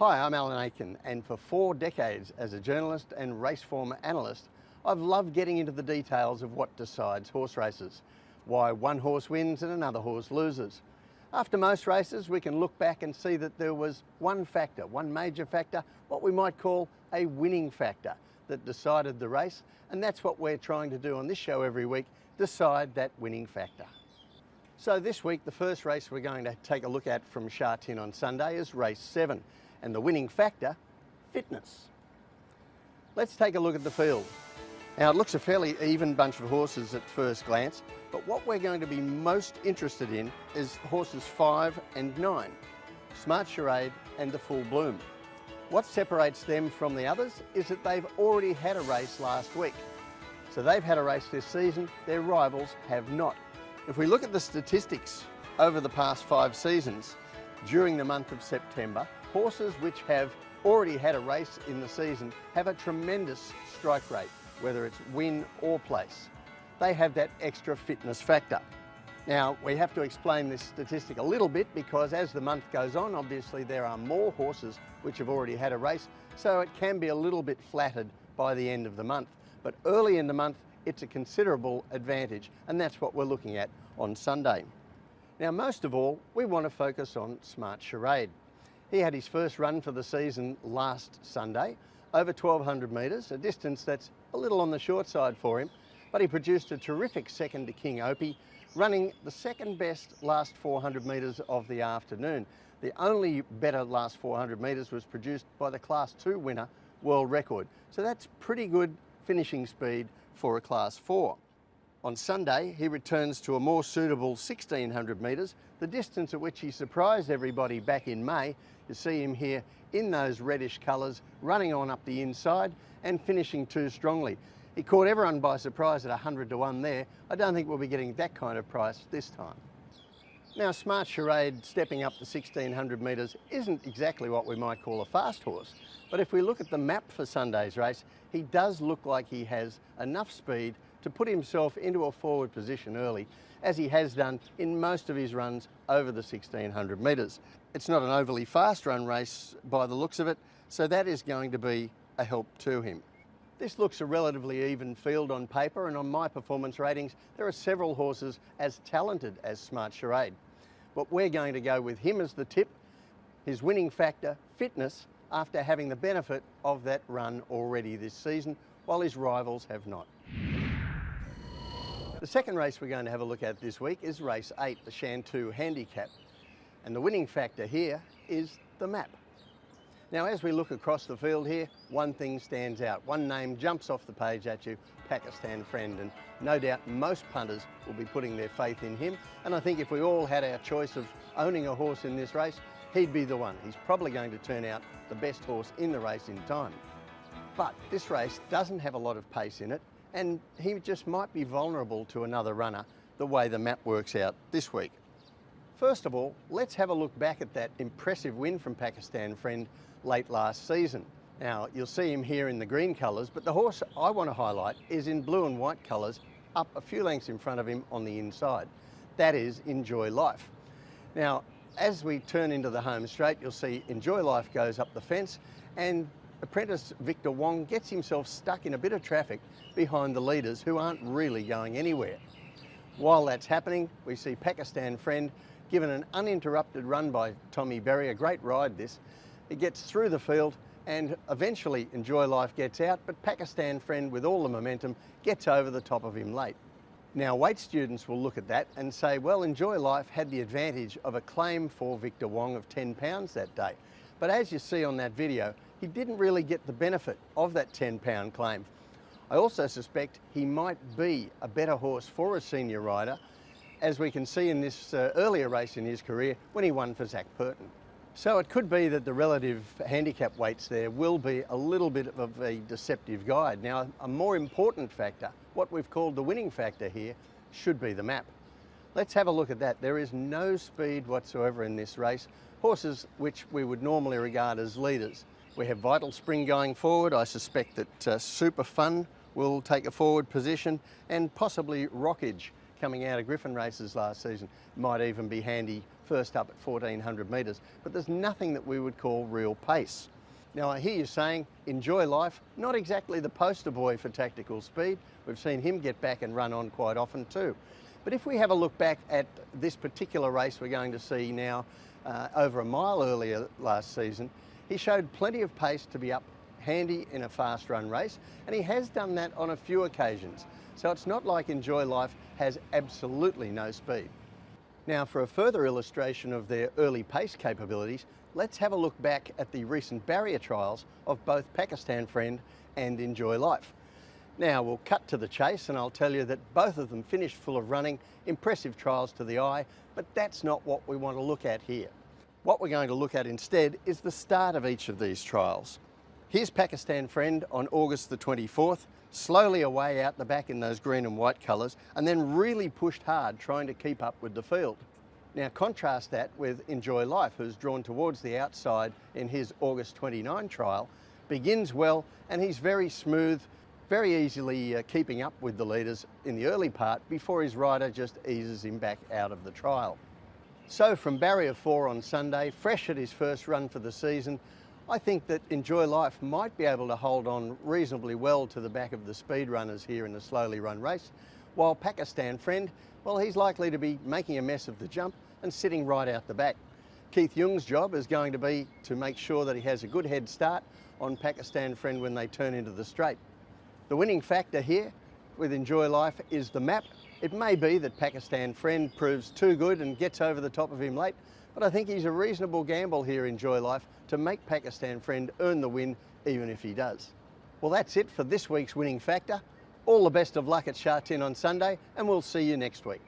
Hi, I'm Aitken, and for 4 decades as a journalist and race form analyst, I've loved getting into the details of what decides horse races, why one horse wins and another horse loses. After most races, we can look back and see that there was one factor, one major factor, what we might call a winning factor, that decided the race, and that's what we're trying to do on this show every week, decide that winning factor. So this week, the first race we're going to take a look at from Sha Tin on Sunday is race 7, and the winning factor, fitness. Let's take a look at the field. Now, it looks a fairly even bunch of horses at first glance, but what we're going to be most interested in is horses 5 and 9, Smart Charade and the Full Bloom. What separates them from the others is that they've already had a race last week. So they've had a race this season, their rivals have not. If we look at the statistics over the past 5 seasons, during the month of September, horses which have already had a race in the season have a tremendous strike rate, whether it's win or place. They have that extra fitness factor. Now, we have to explain this statistic a little bit because as the month goes on, obviously there are more horses which have already had a race, so it can be a little bit flattered by the end of the month. But early in the month, it's a considerable advantage, and that's what we're looking at on Sunday. Now, most of all, we want to focus on Smart Charade. He had his first run for the season last Sunday, over 1,200 metres, a distance that's a little on the short side for him, but he produced a terrific second to King Opie, running the second best last 400 metres of the afternoon. The only better last 400 metres was produced by the Class 2 winner, world record. So that's pretty good finishing speed for a Class 4. On Sunday, he returns to a more suitable 1,600 metres, the distance at which he surprised everybody back in May. You see him here in those reddish colours, running on up the inside and finishing too strongly. He caught everyone by surprise at 100 to 1 there. I don't think we'll be getting that kind of price this time. Now, Smart Charade stepping up to 1,600 metres isn't exactly what we might call a fast horse, but if we look at the map for Sunday's race, he does look like he has enough speed to put himself into a forward position early, as he has done in most of his runs over the 1,600 metres. It's not an overly fast run race by the looks of it, so that is going to be a help to him. This looks a relatively even field on paper, and on my performance ratings, there are several horses as talented as Smart Charade. But we're going to go with him as the tip, his winning factor, fitness, after having the benefit of that run already this season, while his rivals have not. The second race we're going to have a look at this week is race 8, the Sham 2 handicap. And the winning factor here is the map. Now, as we look across the field here, one thing stands out. One name jumps off the page at you, Pakistan Friend, and no doubt most punters will be putting their faith in him. And I think if we all had our choice of owning a horse in this race, he'd be the one. He's probably going to turn out the best horse in the race in time. But this race doesn't have a lot of pace in it, and he just might be vulnerable to another runner the way the map works out this week. First of all, let's have a look back at that impressive win from Pakistan Friend late last season. Now, you'll see him here in the green colours, but the horse I want to highlight is in blue and white colours, up a few lengths in front of him on the inside. That is Enjoy Life. Now, as we turn into the home straight, you'll see Enjoy Life goes up the fence, and apprentice Victor Wong gets himself stuck in a bit of traffic behind the leaders who aren't really going anywhere. While that's happening, we see Pakistan Friend given an uninterrupted run by Tommy Berry, a great ride this. He gets through the field and eventually Enjoy Life gets out, but Pakistan Friend, with all the momentum, gets over the top of him late. Now, weight students will look at that and say, well, Enjoy Life had the advantage of a claim for Victor Wong of 10 pounds that day. But as you see on that video, he didn't really get the benefit of that 10-pound claim. I also suspect he might be a better horse for a senior rider, as we can see in this earlier race in his career when he won for Zach Purton. So it could be that the relative handicap weights there will be a little bit of a deceptive guide. Now, a more important factor, what we've called the winning factor here, should be the map. Let's have a look at that. There is no speed whatsoever in this race. Horses which we would normally regard as leaders. We have Vital Spring going forward. I suspect that Super Fun will take a forward position, and possibly Rockage coming out of Griffin races last season. Might even be handy first up at 1400 metres, but there's nothing that we would call real pace. Now I hear you saying, Enjoy Life, not exactly the poster boy for tactical speed. We've seen him get back and run on quite often too. But if we have a look back at this particular race we're going to see now, over a mile earlier last season, he showed plenty of pace to be up handy in a fast run race, and he has done that on a few occasions. So it's not like Enjoy Life has absolutely no speed. Now for a further illustration of their early pace capabilities, let's have a look back at the recent barrier trials of both Pakistan Friend and Enjoy Life. Now we'll cut to the chase and I'll tell you that both of them finished full of running, impressive trials to the eye, but that's not what we want to look at here. What we're going to look at instead is the start of each of these trials. Here's Pakistan Friend on August the 24th, slowly away out the back in those green and white colours, and then really pushed hard trying to keep up with the field. Now contrast that with Enjoy Life, who's drawn towards the outside in his August 29 trial, begins well, and he's very smooth, very easily keeping up with the leaders in the early part before his rider just eases him back out of the trial. So from barrier 4 on Sunday, fresh at his first run for the season, I think that Enjoy Life might be able to hold on reasonably well to the back of the speed runners here in the slowly run race, while Pakistan Friend, well, he's likely to be making a mess of the jump and sitting right out the back. Keith Young's job is going to be to make sure that he has a good head start on Pakistan Friend when they turn into the straight. The winning factor here with Enjoy Life is the map. It may be that Pakistan Friend proves too good and gets over the top of him late, but I think he's a reasonable gamble here, Enjoy Life, to make Pakistan Friend earn the win, even if he does. Well, that's it for this week's winning factor. All the best of luck at Sha Tin on Sunday, and we'll see you next week.